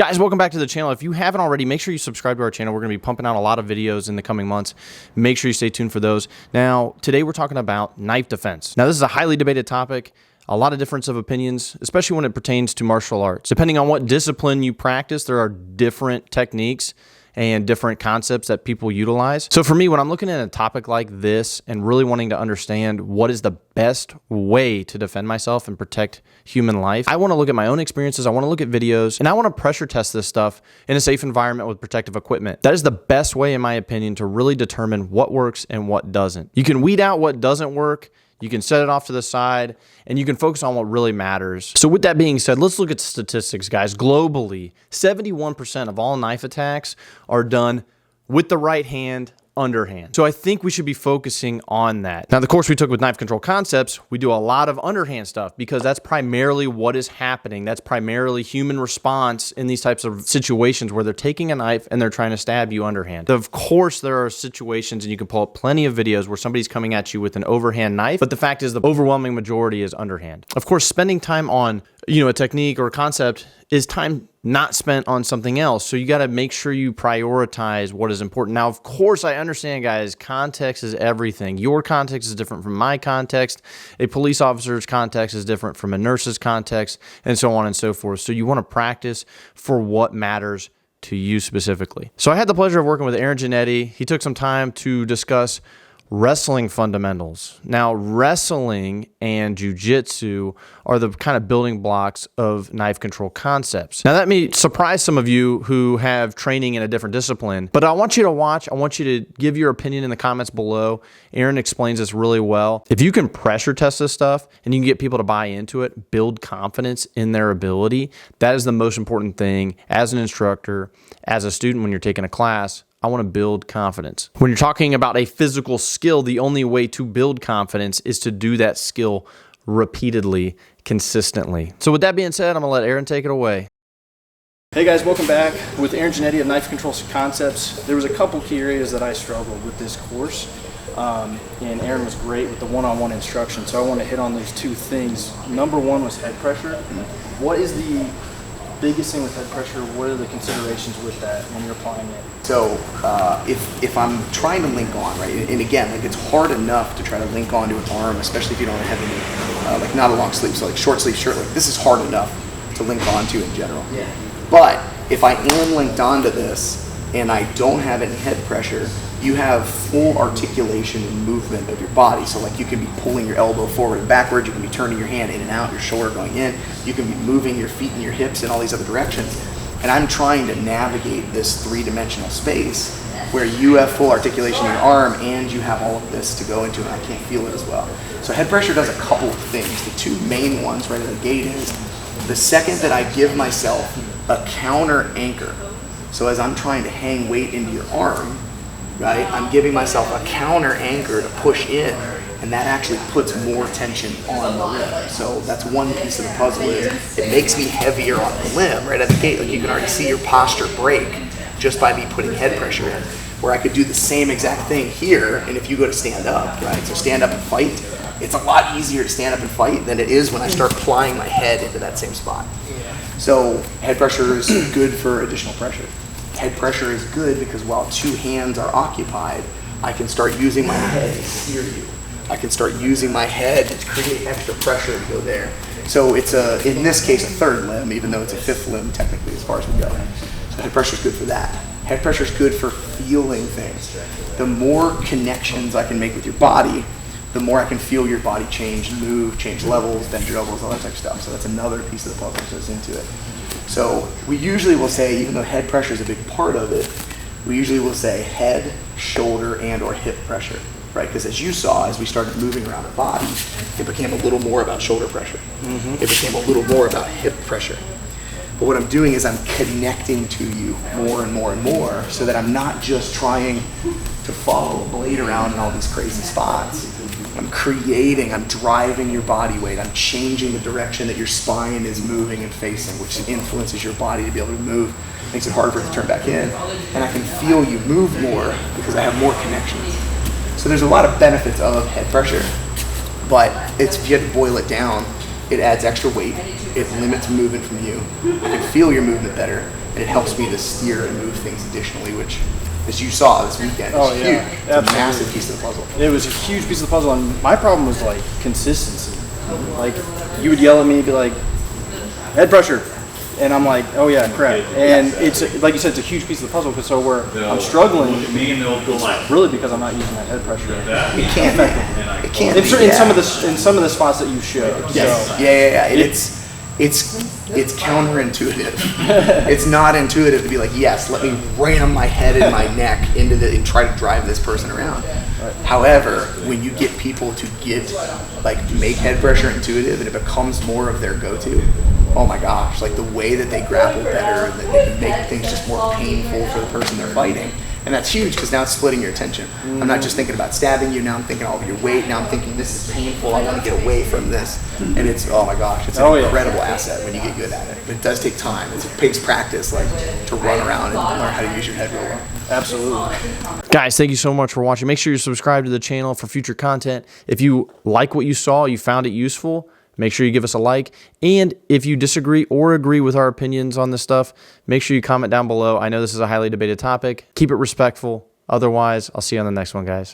Guys, welcome back to the channel. If you haven't already, make sure you subscribe to our channel. We're going to be pumping out a lot of videos in the coming months. Make sure you stay tuned for those. Now, today we're talking about knife defense. Now, this is a highly debated topic. A lot of difference of opinions, especially when it pertains to martial arts. Depending on what discipline you practice, there are different techniques and different concepts that people utilize. So for me, when I'm looking at a topic like this and really wanting to understand what is the best way to defend myself and protect human life, I want to look at my own experiences, I want to look at videos, and I want to pressure test this stuff in a safe environment with protective equipment. That is the best way, in my opinion, to really determine what works and what doesn't. You can weed out what doesn't work, you can set it off to the side, and you can focus on what really matters. So with that being said, let's look at statistics, guys. Globally, 71% of all knife attacks are done with the right hand, underhand. So I think we should be focusing on that. Now, the course we took with Knife Control Concepts, we do a lot of underhand stuff because that's primarily what is happening. That's primarily human response in these types of situations where they're taking a knife and they're trying to stab you underhand. Of course, there are situations, and you can pull up plenty of videos where somebody's coming at you with an overhand knife, but the fact is the overwhelming majority is underhand. Of course, spending time on, a technique or a concept is time not spent on something else. So you got to make sure you prioritize what is important. Now, of course, I understand, guys, context is everything. Your context is different from my context. A police officer's context is different from a nurse's context, and so on and so forth. So you want to practice for what matters to you specifically. So I had the pleasure of working with Aaron Janetti. He took some time to discuss wrestling fundamentals. Now, wrestling and jiu-jitsu are the kind of building blocks of knife control concepts. Now, that may surprise some of you who have training in a different discipline, but I want you to watch. I want you to give your opinion in the comments below. Aaron explains this really well. If you can pressure test this stuff and you can get people to buy into it, build confidence in their ability, that is the most important thing as an instructor, as a student when you're taking a class. I want to build confidence. When you're talking about a physical skill, the only way to build confidence is to do that skill repeatedly, consistently. So with that being said, I'm going to let Aaron take it away. Hey guys, welcome back with Aaron Janetti of Knife Control Concepts. There was a couple key areas that I struggled with this course, and Aaron was great with the one-on-one instruction, so I want to hit on those two things. Number one was head pressure. What is the biggest thing with head pressure? What are the considerations with that when you're applying it? So if I'm trying to link on, right, and again, like, it's hard enough to try to link onto an arm, especially if you don't have any, like, not a long sleeve, so like short sleeve shirt, like this is hard enough to link onto in general. Yeah. But if I am linked onto this and I don't have any head pressure, you have full articulation and movement of your body. So like you can be pulling your elbow forward and backward, you can be turning your hand in and out, your shoulder going in, you can be moving your feet and your hips in all these other directions. And I'm trying to navigate this three-dimensional space where you have full articulation in your arm and you have all of this to go into, and I can't feel it as well. So head pressure does a couple of things. The two main ones right at the gate is the second that I give myself a counter anchor. So as I'm trying to hang weight into your arm, right, I'm giving myself a counter anchor to push in, and that actually puts more tension on the limb. So that's one piece of the puzzle, is it makes me heavier on the limb right at the gate. Like you can already see your posture break just by me putting head pressure in, where I could do the same exact thing here, and if you go to stand up, right, so stand up and fight, it's a lot easier to stand up and fight than it is when I start applying my head into that same spot. So head pressure is good for additional pressure. Head pressure is good because while two hands are occupied, I can start using my head to steer you. I can start using my head to create extra pressure to go there. So it's in this case, a third limb, even though it's a fifth limb technically as far as we go. So head pressure is good for that. Head pressure is good for feeling things. The more connections I can make with your body, the more I can feel your body change, move, change levels, bend your elbows, all that type of stuff. So that's another piece of the puzzle that goes into it. So we usually will say, even though head pressure is a big part of it, we usually will say head, shoulder, and or hip pressure, right? Because as you saw, as we started moving around our body, it became a little more about shoulder pressure. It became a little more about hip pressure. But what I'm doing is I'm connecting to you more and more and more, so that I'm not just trying to follow a blade around in all these crazy spots. I'm driving your body weight. I'm changing the direction that your spine is moving and facing, which influences your body to be able to move, makes it harder for it to turn back in. And I can feel you move more because I have more connections. So there's a lot of benefits of head pressure, but if you had to boil it down, it adds extra weight, it limits movement from you, I can feel your movement better, and it helps me to steer and move things additionally, which, as you saw this weekend, is huge. It's a massive piece of the puzzle. It was a huge piece of the puzzle, and my problem was like consistency. Like you would yell at me, be like, head pressure, and I'm like, oh yeah, crap. And it's like you said, it's a huge piece of the puzzle because so where I'm struggling, it's really because I'm not using that head pressure. It can't. It can't. In some of the spots that you showed. Yes. So. Yeah. It's counterintuitive. It's not intuitive to be like, yes, let me ram my head and my neck into the and try to drive this person around. Right. However, when you get people to make head pressure intuitive and it becomes more of their go-to, oh my gosh, like the way that they grapple better, that they can make things just more painful for the person they're fighting. And that's huge because now it's splitting your attention. I'm not just thinking about stabbing you, now I'm thinking all of your weight, now I'm thinking this is painful, I want to get away from this. And it's, oh my gosh, it's an incredible asset when you get good at it. But it does take time. It takes practice, like to run around and learn how to use your head real well. Absolutely. Guys, thank you so much for watching. Make sure you subscribe to the channel for future content. If you like what you saw, you found it useful, make sure you give us a like. And if you disagree or agree with our opinions on this stuff, make sure you comment down below. I know this is a highly debated topic. Keep it respectful. Otherwise, I'll see you on the next one, guys.